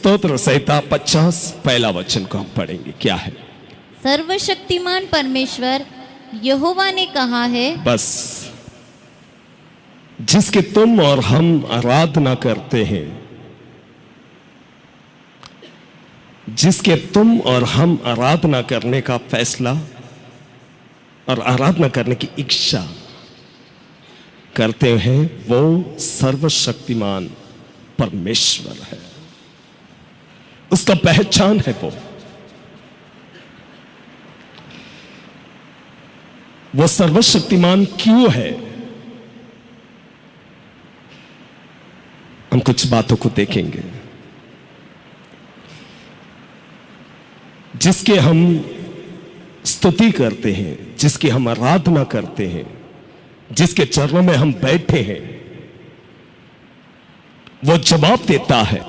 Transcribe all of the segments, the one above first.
स्तोत्र संहिता 50 पहला वचन को हम पढ़ेंगे। क्या है? सर्वशक्तिमान परमेश्वर यहोवा ने कहा है, बस जिसके तुम और हम आराधना करते हैं, जिसके तुम और हम आराधना करने का फैसला और आराधना करने की इच्छा करते हैं, वो सर्वशक्तिमान परमेश्वर है। उसका पहचान है वो सर्वशक्तिमान क्यों है? हम कुछ बातों को देखेंगे। जिसके हम स्तुति करते हैं, जिसकी हम आराधना करते हैं, जिसके चरणों में हम बैठे हैं, वो जवाब देता है।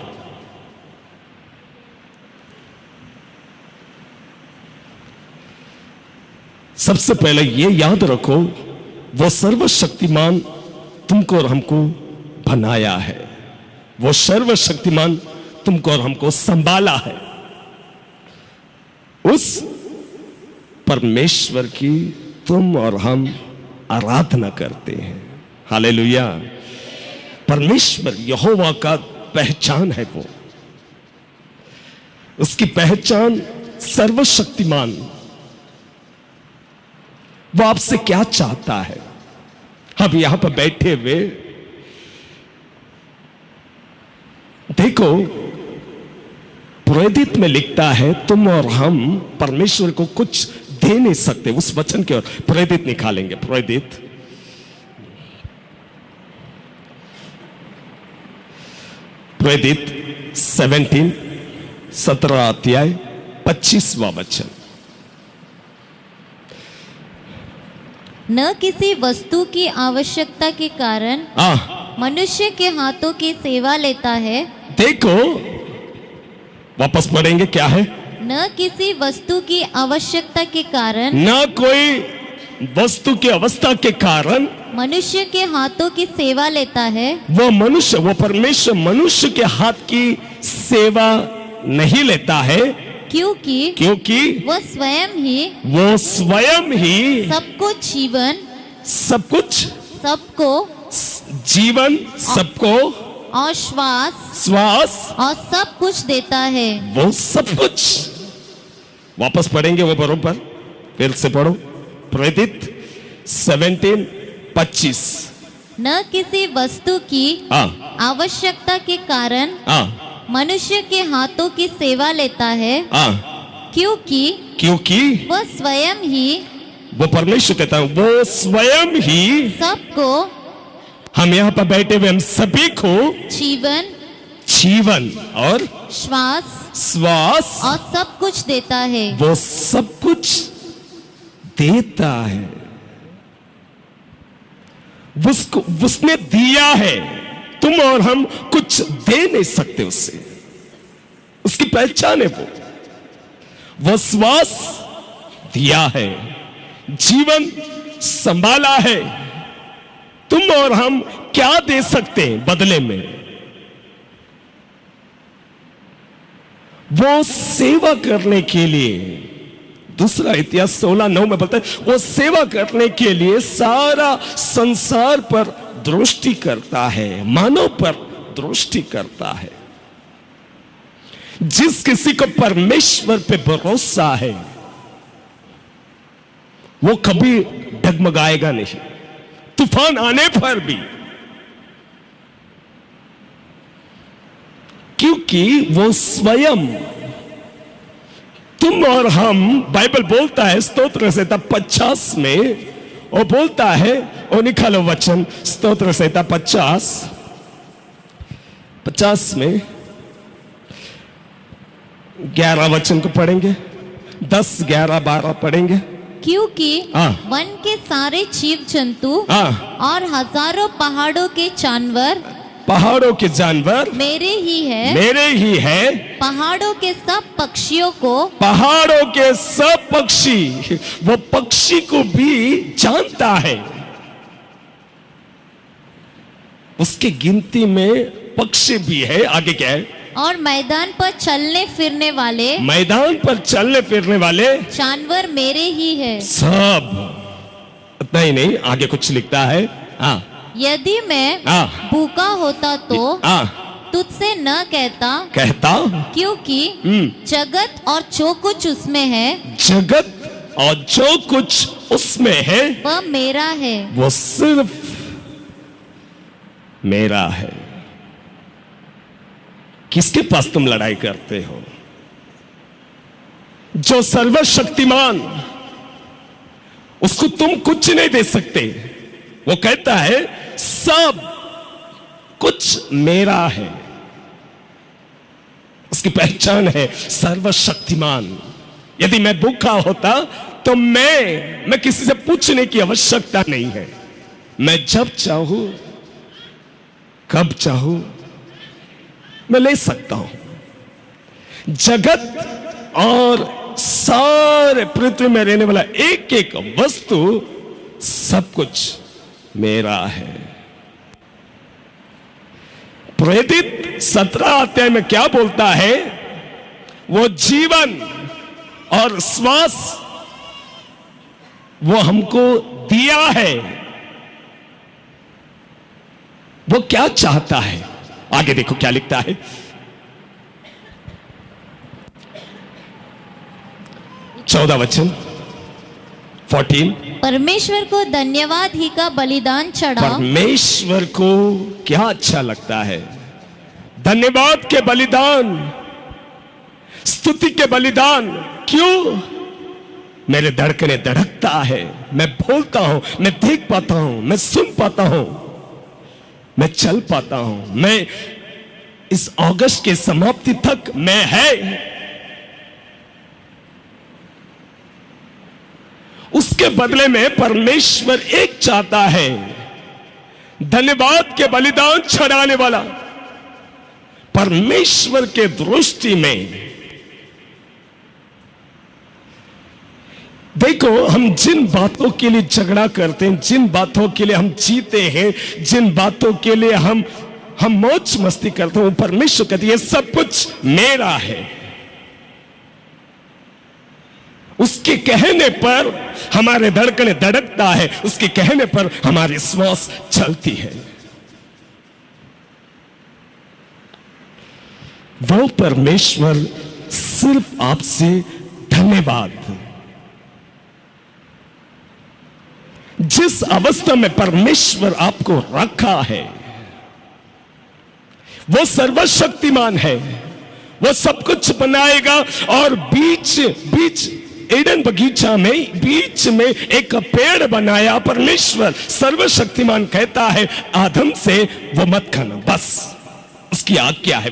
सबसे पहले ये याद रखो, वो सर्वशक्तिमान तुमको और हमको बनाया है। वो सर्वशक्तिमान तुमको और हमको संभाला है। उस परमेश्वर की तुम और हम आराधना करते हैं। हालेलुया। परमेश्वर यहोवा का पहचान है वो। उसकी पहचान सर्वशक्तिमान। वो आपसे क्या चाहता है? अब यहां पर बैठे हुए देखो, प्रेरित में लिखता है तुम और हम परमेश्वर को कुछ दे नहीं सकते। उस वचन की ओर प्रेरित निकालेंगे। प्रेरित 17 अध्याय 25वां वचन। न किसी वस्तु की आवश्यकता के कारण मनुष्य के हाथों की सेवा लेता है। देखो, वापस पढ़ेंगे। क्या है? न किसी वस्तु की आवश्यकता के कारण, न कोई वस्तु की अवस्था के कारण मनुष्य के हाथों की सेवा लेता है। वो मनुष्य, वो परमेश्वर मनुष्य के हाथ की सेवा नहीं लेता है। क्योंकि वो स्वयं ही सबको जीवन, सबको जीवन, सबको और श्वास और सब कुछ देता है। वो सब कुछ। वापस पढ़ेंगे वो बरोबर, फिर से पढ़ो। प्रेरित 17:25। न किसी वस्तु की आवश्यकता के कारण मनुष्य के हाथों की सेवा लेता है। क्योंकि वो स्वयं ही, वो परमेश्वर कहता है, वो स्वयं ही सबको, हम यहाँ पर बैठे हुए हम सभी को जीवन और श्वास और सब कुछ देता है। वो सब कुछ देता है। उसने दिया है। तुम और हम कुछ दे नहीं सकते उससे। उसकी पहचान है वो श्वास दिया है, जीवन संभाला है। तुम और हम क्या दे सकते हैं बदले में? वो सेवा करने के लिए, दूसरा इतिहास 16:9 में बोलता है, वो सेवा करने के लिए सारा संसार पर दृष्टि करता है, मानव पर दृष्टि करता है। जिस किसी को परमेश्वर पे भरोसा है, वो कभी डगमगाएगा नहीं, तूफान आने पर भी, क्योंकि वो स्वयं, तुम और हम, बाइबल बोलता है स्तोत्र संहिता 50 में, वो बोलता है, वो निकालो वचन, स्तोत्र संहिता 50 में 11 वचन को पढ़ेंगे, 10, 11, 12 पढ़ेंगे। क्योंकि वन के सारे जीव जंतु और हजारों पहाड़ों के जानवर मेरे ही है। पहाड़ों के सब पक्षी, वो पक्षी को भी जानता है। उसकी गिनती में पक्षी भी है। आगे क्या है? और मैदान पर चलने फिरने वाले, मैदान पर चलने फिरने वाले जानवर मेरे ही है। सब। इतना ही नहीं, आगे कुछ लिखता है। यदि मैं भूखा होता तो तुझसे न कहता क्योंकि जगत और जो कुछ उसमें है, जगत और जो कुछ उसमें है वह मेरा है, वो सिर्फ मेरा है। किसके पास तुम लड़ाई करते हो? जो सर्वशक्तिमान, उसको तुम कुछ नहीं दे सकते। वो कहता है सब कुछ मेरा है। उसकी पहचान है सर्वशक्तिमान। यदि मैं भूखा होता तो मैं किसी से पूछने की आवश्यकता नहीं है। मैं जब चाहूं, कब चाहूं, मैं ले सकता हूं। जगत और सारे पृथ्वी में रहने वाला एक एक वस्तु, सब कुछ मेरा है। प्रेरित 17 अध्याय में क्या बोलता है? वो जीवन और श्वास वो हमको दिया है। वो क्या चाहता है? आगे देखो क्या लिखता है। 14 वचन 14। परमेश्वर को धन्यवाद ही का बलिदान चढ़ाओ। परमेश्वर को क्या अच्छा लगता है? धन्यवाद के बलिदान, स्तुति के बलिदान। क्यों? मेरे धड़कने धड़कता है, मैं बोलता हूं, मैं देख पाता हूं, मैं सुन पाता हूं, मैं चल पाता हूं। मैं इस अगस्त के समाप्ति तक मैं है। उसके बदले में परमेश्वर एक चाहता है, धन्यवाद के बलिदान चढ़ाने वाला। परमेश्वर के दृष्टि में देखो, हम जिन बातों के लिए झगड़ा करते हैं, जिन बातों के लिए हम जीते हैं, जिन बातों के लिए हम मौज मस्ती करते हैं, वो परमेश्वर कहते हैं ये सब कुछ मेरा है। उसके कहने पर हमारे धड़कने धड़कता है, उसके कहने पर हमारी श्वास चलती है। वो परमेश्वर सिर्फ आपसे धन्यवाद। जिस अवस्था में परमेश्वर आपको रखा है, वो सर्वशक्तिमान है। वो सब कुछ बनाएगा। और बीच एडन बगीचा में बीच में एक पेड़ बनाया। परमेश्वर सर्वशक्तिमान कहता है आदम से वो मत खाना, बस उसकी आज्ञा है।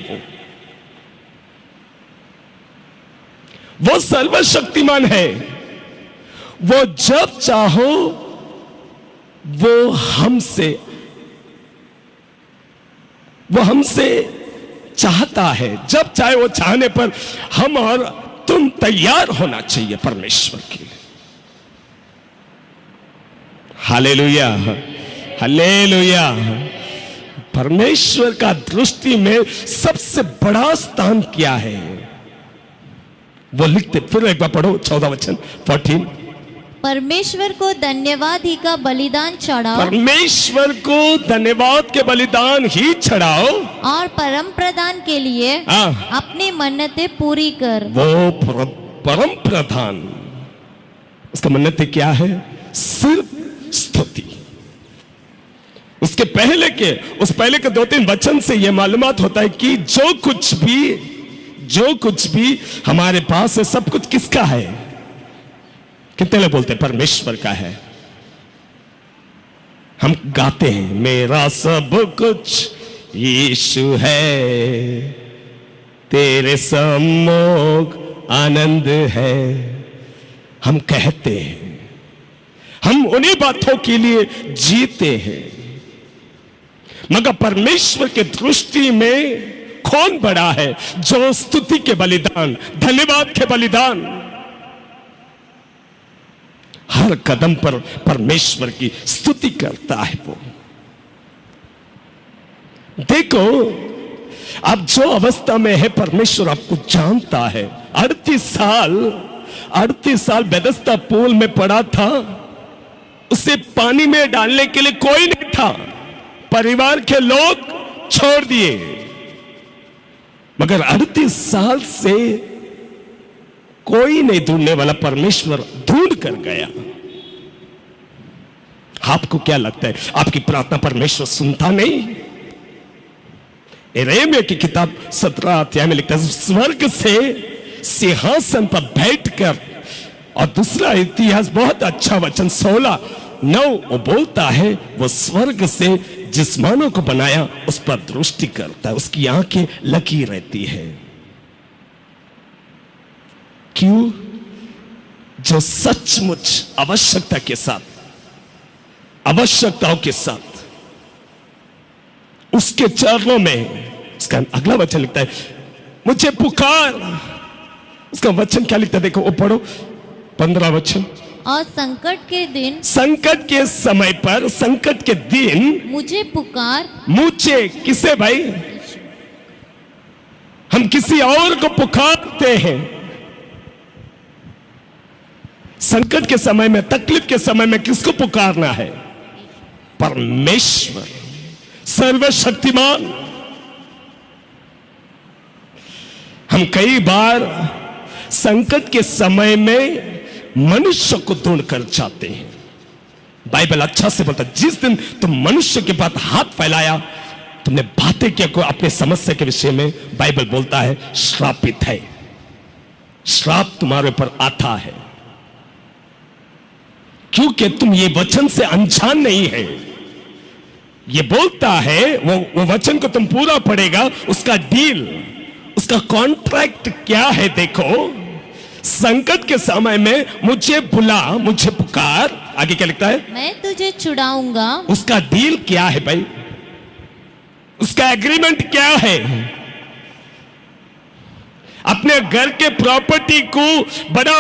वो सर्वशक्तिमान है। वो जब चाहो वो हमसे चाहता है। जब चाहे वो चाहने पर हम और तुम तैयार होना चाहिए परमेश्वर के लिए। Hallelujah, hallelujah. परमेश्वर का दृष्टि में सबसे बड़ा स्थान क्या है? वो लिखते, फिर एक बार पढ़ो 14 वचन 14। परमेश्वर को धन्यवाद ही का बलिदान चढ़ाओ। परमेश्वर को धन्यवाद के बलिदान ही चढ़ाओ। और परम प्रधान के लिए अपनी मन्नतें पूरी कर। वो परम प्रधान, उसका मन्नतें क्या है? सिर्फ स्तुति। उसके पहले के 2-3 वचन से यह मालूमात होता है कि जो कुछ भी हमारे पास है, सब कुछ किसका है? कितने लोग बोलते हैं परमेश्वर का है? हम गाते हैं मेरा सब कुछ यीशु है, तेरे सम्मुख आनंद है। हम कहते हैं, हम उन्हीं बातों के लिए जीते हैं। मगर परमेश्वर के दृष्टि में कौन बड़ा है? जो स्तुति के बलिदान, धन्यवाद के बलिदान, हर कदम पर परमेश्वर की स्तुति करता है। वो देखो, आप जो अवस्था में है परमेश्वर आपको जानता है। 38 साल बेथेस्दा पूल में पड़ा था, उसे पानी में डालने के लिए कोई नहीं था, परिवार के लोग छोड़ दिए, मगर 38 साल से कोई नहीं ढूंढने वाला परमेश्वर ढूंढ कर गया। आपको क्या लगता है, आपकी प्रार्थना परमेश्वर सुनता नहीं? यिर्मयाह की किताब 17 अध्याय में लिखता है, स्वर्ग से सिंहासन पर बैठकर, और दूसरा इतिहास बहुत अच्छा वचन 16:9 वो बोलता है, वो स्वर्ग से जिस मानव को बनाया उस पर दृष्टि करता है, उसकी आंखें लगी रहती है। क्यों? जो सचमुच आवश्यकताओं के साथ उसके चरणों में, उसका अगला वचन लिखता है, मुझे पुकार। उसका वचन क्या लिखता है, देखो वो पढ़ो 15 वचन। और संकट के समय पर, संकट के दिन मुझे पुकार। मुझे किसे भाई? हम किसी और को पुकारते हैं। संकट के समय में, तकलीफ के समय में किसको पुकारना है? परमेश्वर सर्वशक्तिमान। हम कई बार संकट के समय में मनुष्य को ढूंढकर जाते हैं। बाइबल अच्छा से बोलता है, जिस दिन तुम मनुष्य के पास हाथ फैलाया, तुमने बातें किया कोई अपने समस्या के विषय में, बाइबल बोलता है श्रापित है, श्राप तुम्हारे ऊपर आता है, क्योंकि तुम ये वचन से अनजान नहीं है। ये बोलता है, वो वचन को तुम पूरा पढ़ेगा, उसका डील, उसका कॉन्ट्रैक्ट क्या है? देखो, संकट के समय में मुझे बुला, मुझे पुकार, आगे क्या लिखता है? मैं तुझे छुड़ाऊंगा। उसका डील क्या है भाई? उसका एग्रीमेंट क्या है? अपने घर के प्रॉपर्टी को बड़ा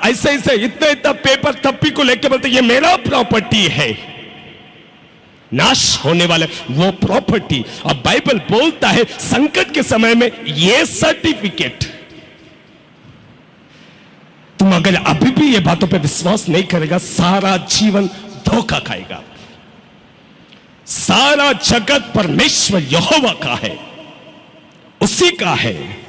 ऐसे इतना पेपर तप्पी को लेके बोलते ये मेरा प्रॉपर्टी है, नाश होने वाला वो प्रॉपर्टी। और बाइबल बोलता है संकट के समय में ये सर्टिफिकेट, तुम अगर अभी भी ये बातों पे विश्वास नहीं करेगा, सारा जीवन धोखा खाएगा। सारा जगत परमेश्वर यहोवा का है, उसी का है,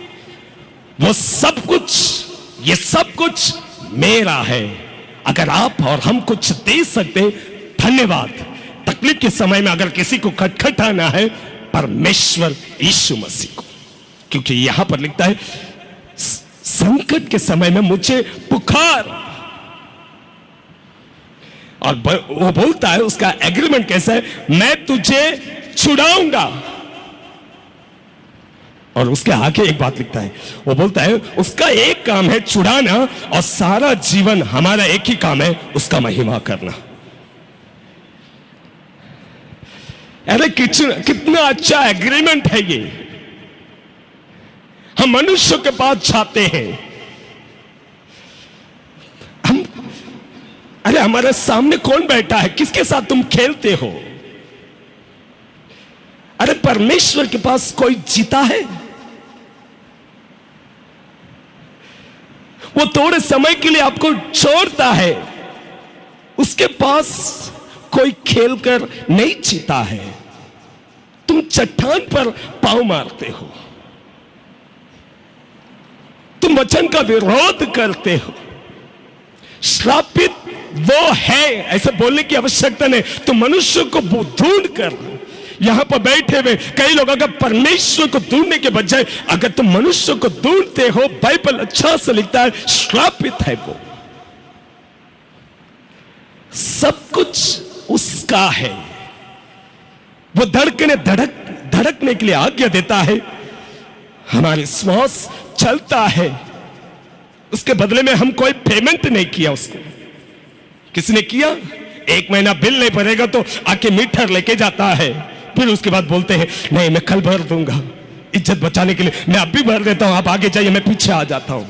वो सब कुछ, ये सब कुछ मेरा है। अगर आप और हम कुछ दे सकते, धन्यवाद। तकलीफ के समय में अगर किसी को खटखटाना है, परमेश्वर यीशु मसीह को, क्योंकि यहां पर लिखता है संकट के समय में मुझे पुकार। और वो बोलता है, उसका एग्रीमेंट कैसा है? मैं तुझे छुड़ाऊंगा। और उसके आगे एक बात लिखता है, वो बोलता है उसका एक काम है छुड़ाना, और सारा जीवन हमारा एक ही काम है, उसका महिमा करना। अरे कितना अच्छा एग्रीमेंट है ये। हम मनुष्य के पास जाते हैं, अरे हमारे सामने कौन बैठा है, किसके साथ तुम खेलते हो? अरे परमेश्वर के पास कोई जीता है? वो थोड़े समय के लिए आपको छोड़ता है, उसके पास कोई खेलकर नहीं जीता है। तुम चट्टान पर पांव मारते हो, तुम वचन का विरोध करते हो। श्रापित वो है, ऐसे बोलने की आवश्यकता नहीं। तुम मनुष्य को ढूंढ कर, यहां पर बैठे हुए कई लोग अगर परमेश्वर को ढूंढने के बजाय अगर तुम मनुष्य को ढूंढते हो, बाइबल अच्छा से लिखता है श्रापित है वो। सब कुछ उसका है। वो धड़कने के लिए आज्ञा देता है, हमारे श्वास चलता है, उसके बदले में हम कोई पेमेंट नहीं किया उसको। किसने किया? 1 महीना बिल नहीं भरेगा तो आके मीटर लेके जाता है, फिर उसके बाद बोलते हैं नहीं मैं कल भर दूंगा, इज्जत बचाने के लिए मैं अभी भर देता हूं, आप आगे जाइए, मैं पीछे आ जाता हूं।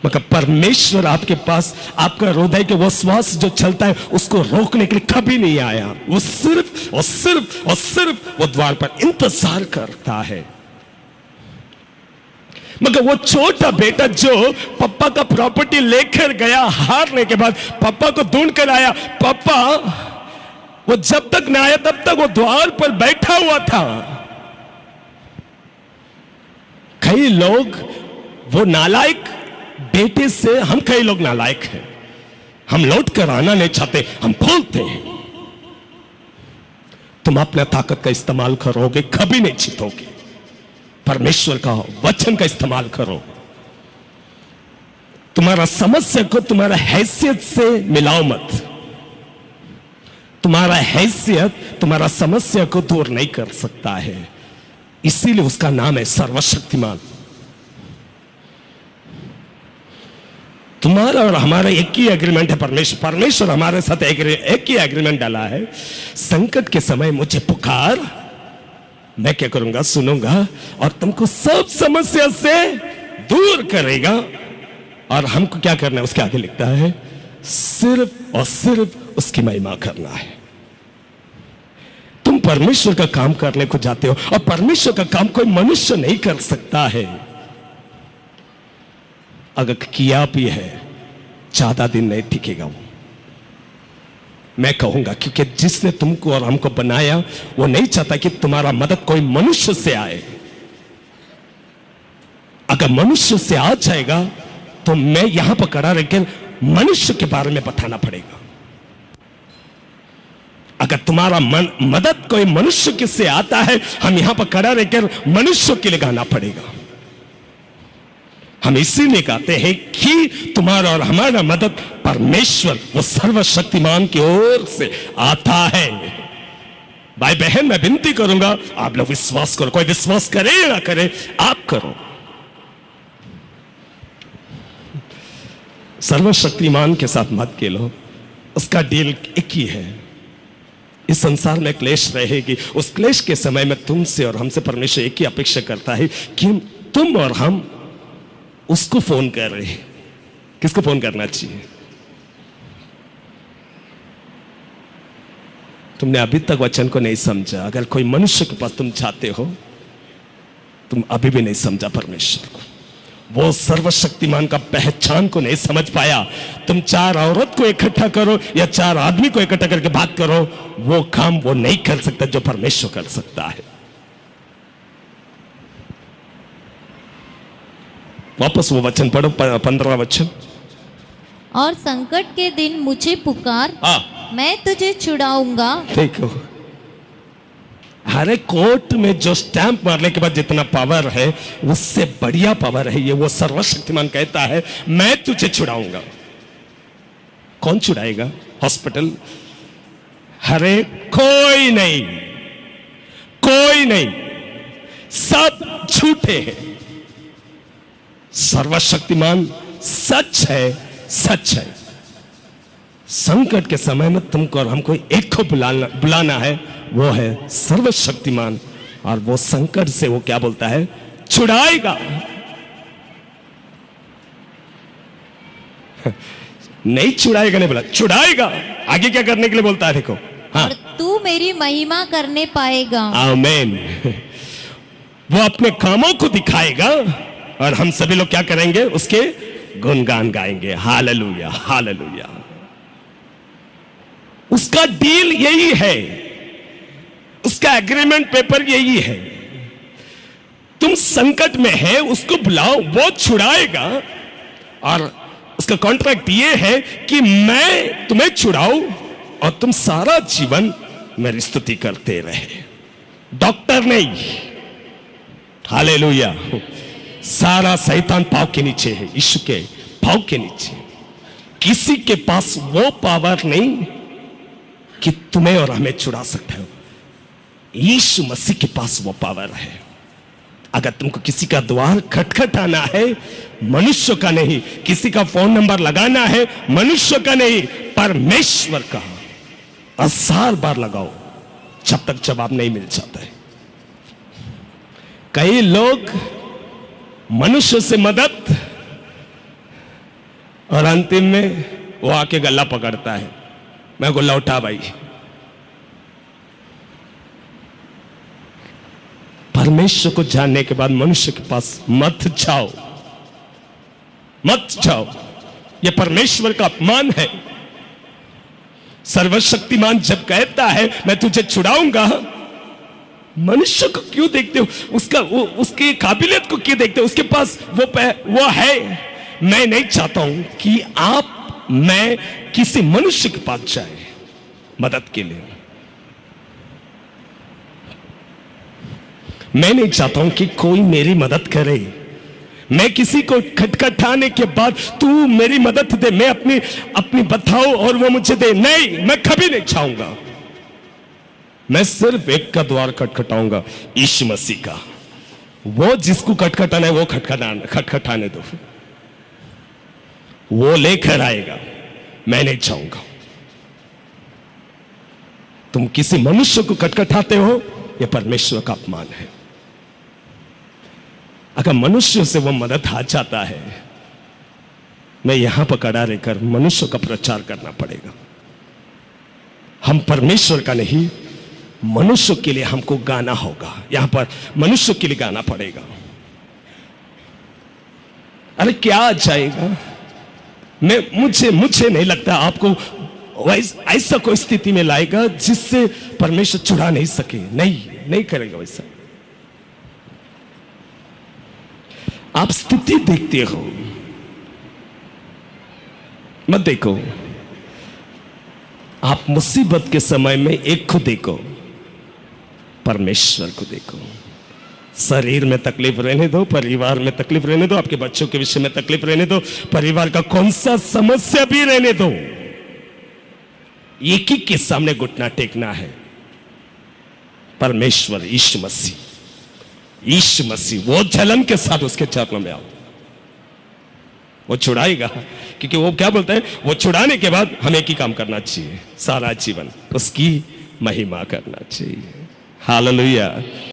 मगर परमेश्वर आपके पास आपका हृदय के वो श्वास जो चलता है उसको रोकने के लिए कभी नहीं आया। वो सिर्फ और सिर्फ और सिर्फ वो द्वार पर इंतजार करता है। मगर वो छोटा बेटा जो पापा का प्रॉपर्टी लेकर गया, हारने के बाद पापा को ढूंढ कर आया, पापा वो जब तक ना आया तब तक वो द्वार पर बैठा हुआ था। कई लोग वो नालायक बेटे से, हम कई लोग नालायक हैं, हम लौट कर आना नहीं चाहते, हम बोलते हैं। तुम अपने ताकत का इस्तेमाल करोगे कभी नहीं जीतोगे। परमेश्वर का वचन का इस्तेमाल करो। तुम्हारा समस्या को तुम्हारा हैसियत से मिलाओ मत। तुम्हारा हैसियत तुम्हारा समस्या को दूर नहीं कर सकता है, इसीलिए उसका नाम है सर्वशक्तिमान। तुम्हारा और हमारा एक ही एग्रीमेंट है। परमेश्वर हमारे साथ एक ही एग्रीमेंट डाला है। संकट के समय मुझे पुकार, मैं क्या करूंगा, सुनूंगा और तुमको सब समस्या से दूर करेगा। और हमको क्या करना है, उसके आगे लिखता है सिर्फ और सिर्फ उसकी महिमा करना है। तुम परमेश्वर का काम करने को जाते हो और परमेश्वर का काम कोई मनुष्य नहीं कर सकता है। अगर किया भी है ज्यादा दिन नहीं टिकेगा वो, मैं कहूंगा, क्योंकि जिसने तुमको और हमको बनाया वो नहीं चाहता कि तुम्हारा मदद कोई मनुष्य से आए। अगर मनुष्य से आ जाएगा तो मैं यहां पर खड़ा रहकर मनुष्य के बारे में बताना पड़ेगा। अगर तुम्हारा मदद कोई मनुष्य के से आता है, हम यहां पर खड़ा रहकर मनुष्य के लिए गाना पड़ेगा। हम इसीलिए कहते हैं कि तुम्हारा और हमारा मदद परमेश्वर वो सर्वशक्तिमान की ओर से आता है। भाई बहन, मैं विनती करूंगा आप लोग विश्वास करो। कोई विश्वास करे या ना करे, आप करो। सर्वशक्तिमान के साथ मत खेलो, उसका डील एक ही है। इस संसार में क्लेश रहेगी, उस क्लेश के समय में तुमसे और हमसे परमेश्वर एक ही अपेक्षा करता है कि तुम और हम उसको फोन कर रहे हैं। किसको फोन करना चाहिए? तुमने अभी तक वचन को नहीं समझा। अगर कोई मनुष्य के पास तुम चाहते हो, तुम अभी भी नहीं समझा परमेश्वर को। वो सर्वशक्तिमान का पहचान को नहीं समझ पाया। तुम 4 औरत को इकट्ठा करो या 4 आदमी को इकट्ठा करके बात करो, वो काम वो नहीं कर सकता जो परमेश्वर कर सकता है। वापस वो वचन पढ़ो, 15वां वचन। और संकट के दिन मुझे पुकार, मैं तुझे छुड़ाऊंगा। देखो, हर कोर्ट में जो स्टैंप मारने के बाद जितना पावर है उससे बढ़िया पावर है ये। वो सर्वशक्तिमान कहता है मैं तुझे छुड़ाऊंगा। कौन छुड़ाएगा? हॉस्पिटल? हरे कोई नहीं, कोई नहीं, सब झूठे हैं। सर्वशक्तिमान सच है, सच है। संकट के समय में तुमको और हमको एक को बुलाना है, वो है सर्वशक्तिमान। और वो संकट से वो क्या बोलता है? छुड़ाएगा। नहीं छुड़ाएगा, नहीं बोला, छुड़ाएगा। आगे क्या करने के लिए बोलता है? देखो, हाँ, और तू मेरी महिमा करने पाएगा। आमीन। वो अपने कामों को दिखाएगा और हम सभी लोग क्या करेंगे? उसके गुणगान गाएंगे। Hallelujah, hallelujah. उसका डील यही है, उसका एग्रीमेंट पेपर यही है। तुम संकट में है, उसको बुलाओ, वो छुड़ाएगा। और उसका कॉन्ट्रैक्ट ये है कि मैं तुम्हें छुड़ाऊं और तुम सारा जीवन मेरी स्तुति करते रहे। डॉक्टर नहीं। हालेलुया। सारा शैतान पांव के नीचे है, यीशु के पांव के नीचे। किसी के पास वो पावर नहीं कि तुम्हें और हमें छुड़ा सकते हो। यीशु मसीह के पास वो पावर है। अगर तुमको किसी का द्वार खटखटाना है, मनुष्य का नहीं, किसी का फोन नंबर लगाना है, मनुष्य का नहीं, परमेश्वर का 1000 बार लगाओ जब तक जवाब नहीं मिल जाता है। कई लोग मनुष्य से मदद और अंतिम में वो आके गला पकड़ता है, मैं गुल्ला उठा भाई। परमेश्वर को जानने के बाद मनुष्य के पास मत जाओ, मत जाओ। यह परमेश्वर का अपमान है। सर्वशक्तिमान जब कहता है मैं तुझे छुड़ाऊंगा, मनुष्य को क्यों देखते हो? उसकी काबिलियत को क्यों देखते हो? उसके पास वो है। मैं नहीं चाहता हूं कि मैं किसी मनुष्य के पास जाए मदद के लिए। मैं नहीं चाहता हूं कि कोई मेरी मदद करे। मैं किसी को खटखटाने के बाद तू मेरी मदद दे, मैं अपनी बताओ और वो मुझे दे, नहीं, मैं कभी नहीं चाहूंगा। मैं सिर्फ एक का द्वार खटखटाऊंगा, यीशु मसीह का। वो जिसको खटखटाना है वो खटखटाने दो, वो लेकर आएगा। मैं नहीं चाहूंगा। तुम किसी मनुष्य को खटखटाते हो, यह परमेश्वर का अपमान है। अगर मनुष्य से वो मदद आ जाता है, मैं यहां पर खड़ा रहकर मनुष्य का प्रचार करना पड़ेगा। हम परमेश्वर का नहीं, मनुष्य के लिए हमको गाना होगा। यहां पर मनुष्य के लिए गाना पड़ेगा। अरे क्या आ जाएगा? मुझे नहीं लगता आपको ऐसा कोई स्थिति में लाएगा जिससे परमेश्वर छुड़ा नहीं सके। नहीं करेगा वैसा। आप स्थिति देखते हो, मत देखो। आप मुसीबत के समय में एक को देखो, परमेश्वर को देखो। शरीर में तकलीफ रहने दो, परिवार में तकलीफ रहने दो, आपके बच्चों के विषय में तकलीफ रहने दो, परिवार का कौन सा समस्या भी रहने दो, एक ही के सामने घुटना टेकना है। परमेश्वर यीशु मसीह वो जलन के साथ उसके चरणों में आओ। वो छुड़ाएगा, क्योंकि वो क्या बोलता है, वो छुड़ाने के बाद हमें एक ही काम करना चाहिए, सारा जीवन उसकी महिमा करना चाहिए। हालेलुया।